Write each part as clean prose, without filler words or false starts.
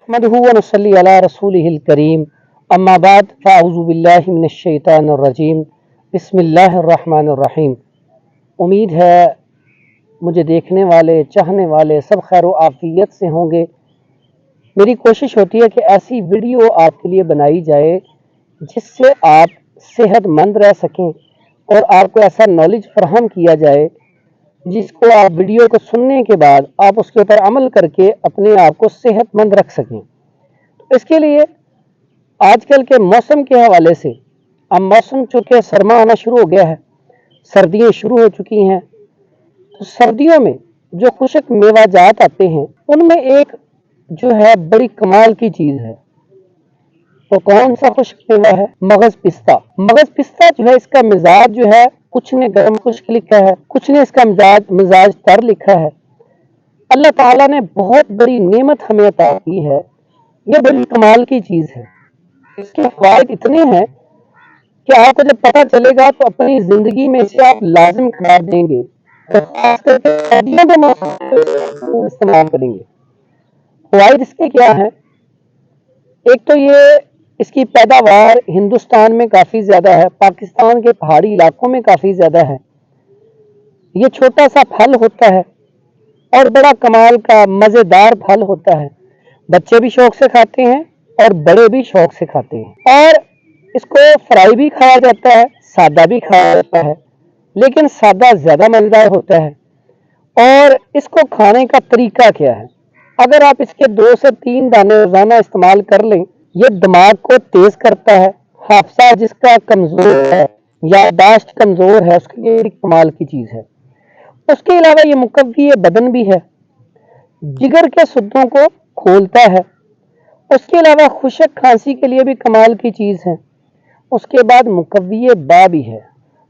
नहमदुहु व नसल्ली अला रसूलिहिल करीम अम्मा बाद फ़अऊज़ु बिल्लाहि मिनश शैतानिर रजीम बिस्मिल्लाहिर रहमानिर रहीम। उम्मीद है मुझे देखने वाले चाहने वाले सब खैर व आफियत से होंगे। मेरी कोशिश होती है कि ऐसी वीडियो आपके लिए बनाई जाए जिससे आप सेहतमंद रह सकें और आपको ऐसा नॉलेज फराहम किया जाए जिसको आप वीडियो को सुनने के बाद आप उसके ऊपर अमल करके अपने आप को सेहतमंद रख सकें। तो इसके लिए आजकल के मौसम के हवाले से, अब मौसम चूँकि सरमा आना शुरू हो गया है, सर्दियाँ शुरू हो चुकी हैं, तो सर्दियों में जो खुशक मेवाजात आते हैं उनमें एक जो है बड़ी कमाल की चीज़ है। तो कौन सा खुशक मेवा है? मगज पिस्ता। मगज पिस्ता जो है, इसका मिजाज जो है, कुछ ने गर्म खुश्क लिखा है, कुछ ने इसका मिजाज तर लिखा है। अल्लाह ताला ने बहुत बड़ी नेमत हमें अता की है। ये बड़ी कमाल की चीज़ है। इसके फायदे इतने हैं कि आपको जब पता चलेगा तो अपनी जिंदगी में इसे आप लाजिम करार देंगे, तो खास करके सर्दियों के मौसम में इस्तेमाल करेंगे। फायदे इसके क्या हैं? एक तो ये इसकी पैदावार हिंदुस्तान में काफ़ी ज़्यादा है, पाकिस्तान के पहाड़ी इलाकों में काफ़ी ज़्यादा है। ये छोटा सा फल होता है और बड़ा कमाल का मज़ेदार फल होता है। बच्चे भी शौक से खाते हैं और बड़े भी शौक से खाते हैं। और इसको फ्राई भी खाया जाता है, सादा भी खाया जाता है, लेकिन सादा ज़्यादा मज़ेदार होता है। और इसको खाने का तरीका क्या है? अगर आप इसके 2 से 3 दाने रोज़ाना इस्तेमाल कर लें, ये दिमाग को तेज़ करता है। हाफसा जिसका कमज़ोर है, याददाश्त कमज़ोर है, उसके लिए एक कमाल की चीज़ है। उसके अलावा ये मुकव्वी बदन भी है, जिगर के सुद्दों को खोलता है। उसके अलावा खुशक खांसी के लिए भी कमाल की चीज़ है। उसके बाद मुकव्वी बा भी है,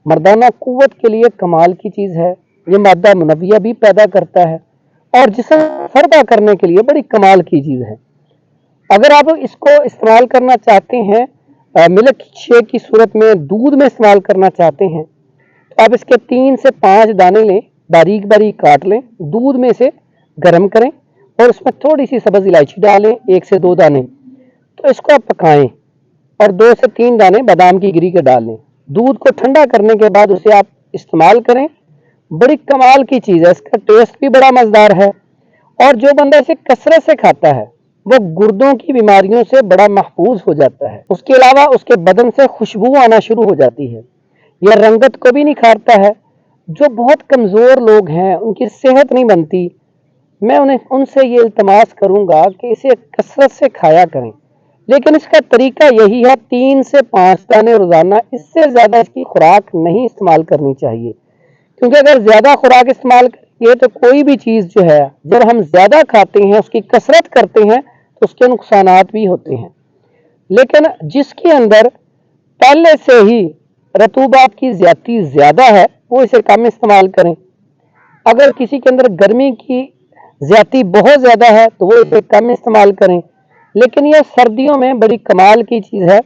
मर्दाना कुव्वत के लिए कमाल की चीज़ है। ये मादा मुनव्विया भी पैदा करता है और जिस्म फर्दा करने के लिए बड़ी कमाल की चीज़ है। अगर आप इसको इस्तेमाल करना चाहते हैं, मिल्क शेक की सूरत में दूध में इस्तेमाल करना चाहते हैं, तो आप इसके 3 से 5 दाने लें, बारीक बारीक काट लें, दूध में से गर्म करें और उसमें थोड़ी सी सब्ज़ इलायची डालें, 1 से 2 दाने। तो इसको आप पकाएं और 2 से 3 दाने बादाम की गिरी के डाल लें। दूध को ठंडा करने के बाद उसे आप इस्तेमाल करें। बड़ी कमाल की चीज़ है, इसका टेस्ट भी बड़ा मज़ेदार है। और जो बंदा इसे कसरत से खाता है वो गुर्दों की बीमारियों से बड़ा महफूज हो जाता है। उसके अलावा उसके बदन से खुशबू आना शुरू हो जाती है। यह रंगत को भी निखारता है। जो बहुत कमज़ोर लोग हैं, उनकी सेहत नहीं बनती, मैं उनसे ये इल्तमास करूँगा कि इसे कसरत से खाया करें। लेकिन इसका तरीका यही है, 3 से 5 दाने रोज़ाना, इससे ज़्यादा इसकी खुराक नहीं इस्तेमाल करनी चाहिए। क्योंकि अगर ज़्यादा खुराक इस्तेमाल करेंगे तो कोई भी चीज़ जो है, जब हम ज़्यादा खाते हैं, उसकी कसरत करते हैं, तो उसके नुकसानात भी होते हैं। लेकिन जिसके अंदर पहले से ही रतूबात की ज़्यादती ज़्यादा है, वो इसे कम इस्तेमाल करें। अगर किसी के अंदर गर्मी की ज़्यादती बहुत ज़्यादा है तो वो इसे कम इस्तेमाल करें। लेकिन यह सर्दियों में बड़ी कमाल की चीज़ है।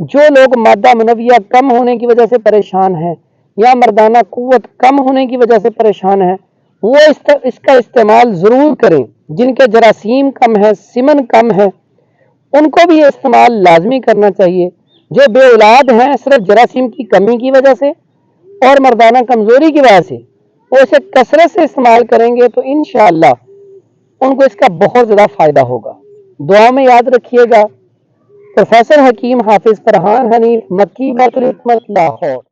जो लोग मादा मुनव्विया कम होने की वजह से परेशान हैं या मर्दाना कुव्वत कम होने की वजह से परेशान है, वो इसका इस्तेमाल ज़रूर करें। जिनके जरासीम कम है, सिमन कम है, उनको भी ये इस्तेमाल लाजमी करना चाहिए। जो बे औलाद हैं सिर्फ जरासीम की कमी की वजह से और मर्दाना कमज़ोरी की वजह से, वो इसे कसरत से इस्तेमाल करेंगे तो इंशाअल्लाह उनको इसका बहुत ज़्यादा फ़ायदा होगा। दुआ में याद रखिएगा। प्रोफेसर हकीम हाफिज़ फरहान हनीफ, मक्की बैतुल हिकमत, लाहौर।